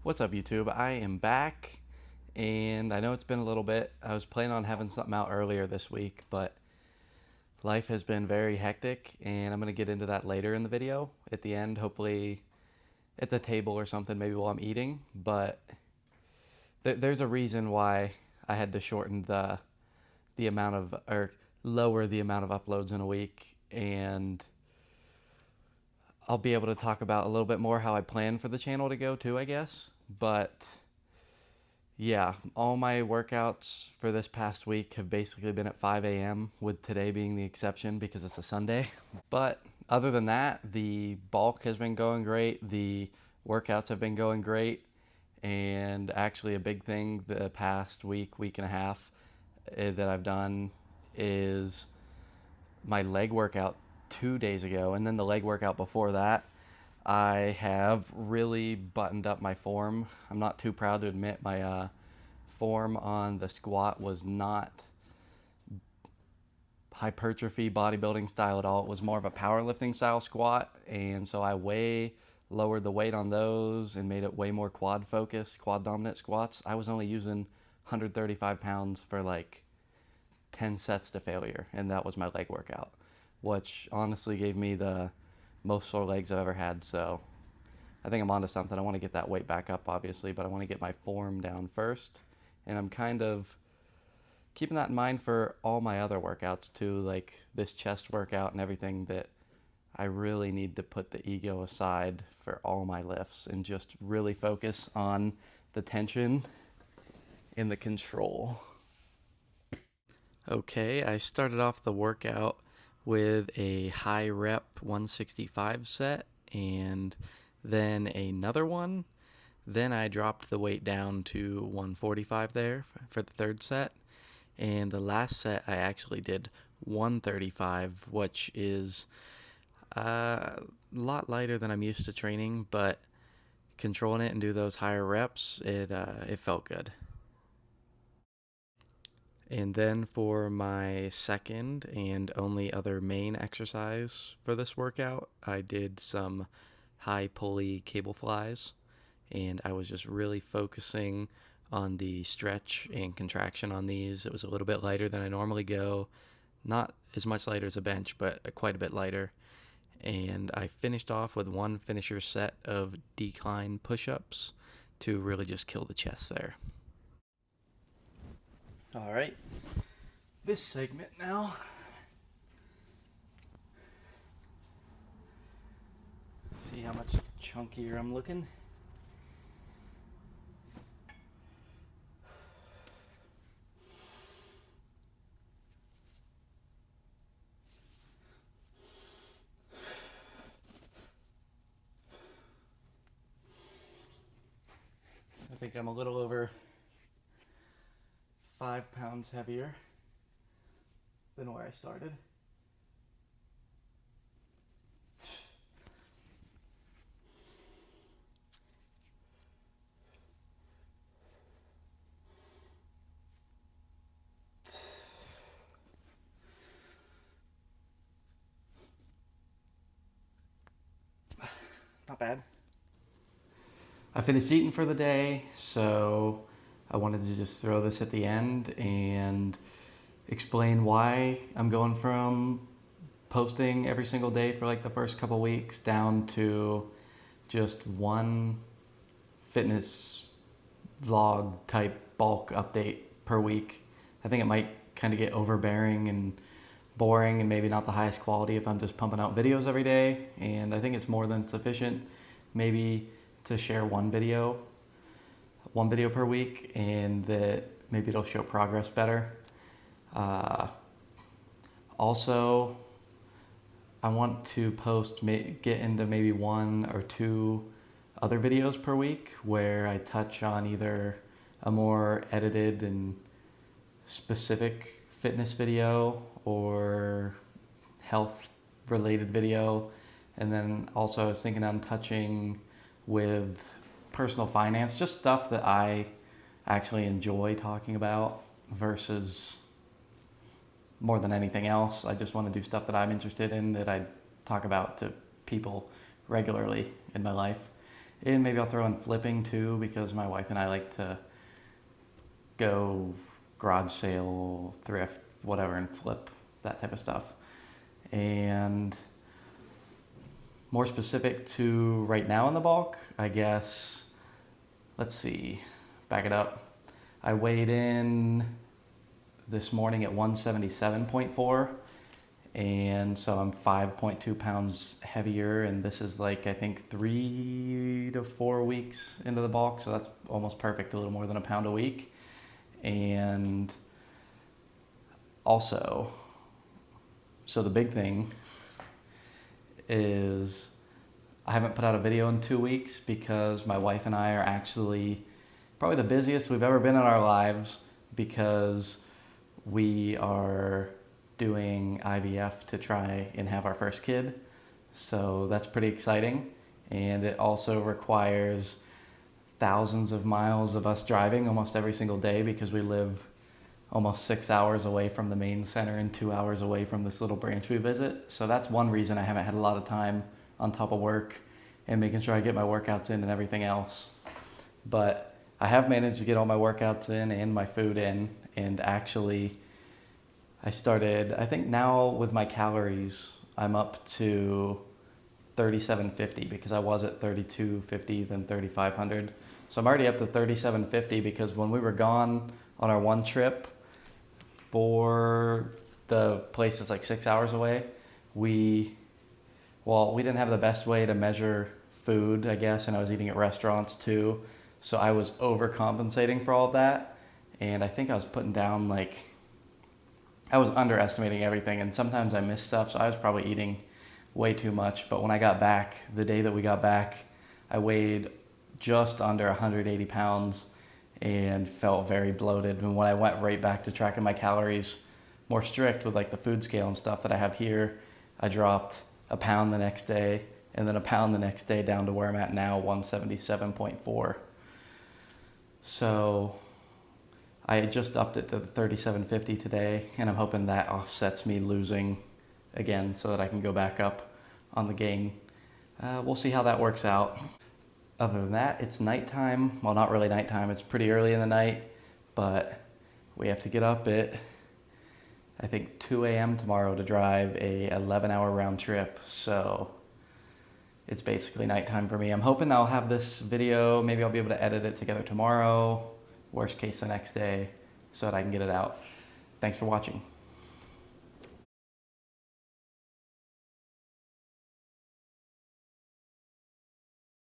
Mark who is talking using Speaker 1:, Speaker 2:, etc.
Speaker 1: What's up, YouTube? I am back, and I know it's been a little bit. I was planning on having something out earlier this week, but life has been very hectic, and I'm going to get into that later in the video at the end, hopefully at the table or something, maybe while I'm eating. But there's a reason why I had to shorten the amount of, or lower the amount of uploads in a week, and I'll be able to talk about a little bit more how I plan for the channel to go too, I guess. But yeah, all my workouts for this past week have basically been at 5 a.m., with today being the exception because it's a Sunday. But other than that, the bulk has been going great. The workouts have been going great. And actually, a big thing the past week and a half that I've done is my leg workout 2 days ago, and then the leg workout before that. I have really buttoned up my form. I'm not too proud to admit my form on the squat was not hypertrophy bodybuilding style at all. It was more of a powerlifting style squat, and so I way lowered the weight on those and made it way more quad focused, quad dominant squats. I was only using 135 pounds for like 10 sets to failure, and that was my leg workout, which honestly gave me the most sore legs I've ever had. So I think I'm onto something. I want to get that weight back up, obviously, but I want to get my form down first. And I'm kind of keeping that in mind for all my other workouts too, like this chest workout and everything, that I really need to put the ego aside for all my lifts and just really focus on the tension and the control. Okay, I started off the workout with a high rep 165 set and then another one. Then I dropped the weight down to 145 there for the third set. And the last set I actually did 135, which is a lot lighter than I'm used to training, but controlling it and do those higher reps, it felt good. And then for my second and only other main exercise for this workout, I did some high pulley cable flies, and I was just really focusing on the stretch and contraction on these. It was a little bit lighter than I normally go, not as much lighter as a bench, but quite a bit lighter. And I finished off with one finisher set of decline push-ups to really just kill the chest there. All right, this segment now. See how much chunkier I'm looking. I think I'm a little over 5 pounds heavier than where I started. Not bad. I finished eating for the day, so I wanted to just throw this at the end and explain why I'm going from posting every single day for like the first couple weeks down to just one fitness vlog type bulk update per week. I think it might kind of get overbearing and boring and maybe not the highest quality if I'm just pumping out videos every day, and I think it's more than sufficient maybe to share one video per week, and that maybe it'll show progress better. Also, I want to get into maybe 1 or 2 other videos per week where I touch on either a more edited and specific fitness video or health related video. And then also I was thinking on touching with personal finance, just stuff that I actually enjoy talking about versus more than anything else. I just want to do stuff that I'm interested in, that I talk about to people regularly in my life. And maybe I'll throw in flipping too, because my wife and I like to go garage sale, thrift, whatever, and flip, that type of stuff. And more specific to right now in the bulk, I guess, let's see, back it up. I weighed in this morning at 177.4, and so I'm 5.2 pounds heavier, and this is like, I think 3 to 4 weeks into the bulk, so that's almost perfect, a little more than a pound a week. And also, so the big thing is I haven't put out a video in 2 weeks because my wife and I are actually probably the busiest we've ever been in our lives, because we are doing IVF to try and have our first kid. So that's pretty exciting. And it also requires thousands of miles of us driving almost every single day, because we live almost 6 hours away from the main center and 2 hours away from this little branch we visit. So that's one reason I haven't had a lot of time on top of work and making sure I get my workouts in and everything else. But I have managed to get all my workouts in and my food in, and actually I started, I think now with my calories, I'm up to 3750, because I was at 3250, then 3500. So I'm already up to 3750, because when we were gone on our one trip for the place that's like 6 hours away, we didn't have the best way to measure food, I guess, and I was eating at restaurants too. So I was overcompensating for all of that. And I think I was putting down I was underestimating everything, and sometimes I missed stuff, so I was probably eating way too much. But when I got back, the day that we got back, I weighed just under 180 pounds and felt very bloated. And when I went right back to tracking my calories, more strict with the food scale and stuff that I have here, I dropped a pound the next day, and then a pound the next day, down to where I'm at now, 177.4. So I just upped it to the 3750 today, and I'm hoping that offsets me losing again so that I can go back up on the gain. We'll see how that works out. Other than that, it's nighttime. Well, not really nighttime. It's pretty early in the night, but we have to get up at, I think, 2 a.m. tomorrow to drive a 11-hour round trip. So it's basically nighttime for me. I'm hoping I'll have this video, maybe I'll be able to edit it together tomorrow, worst case the next day, so that I can get it out. Thanks for watching.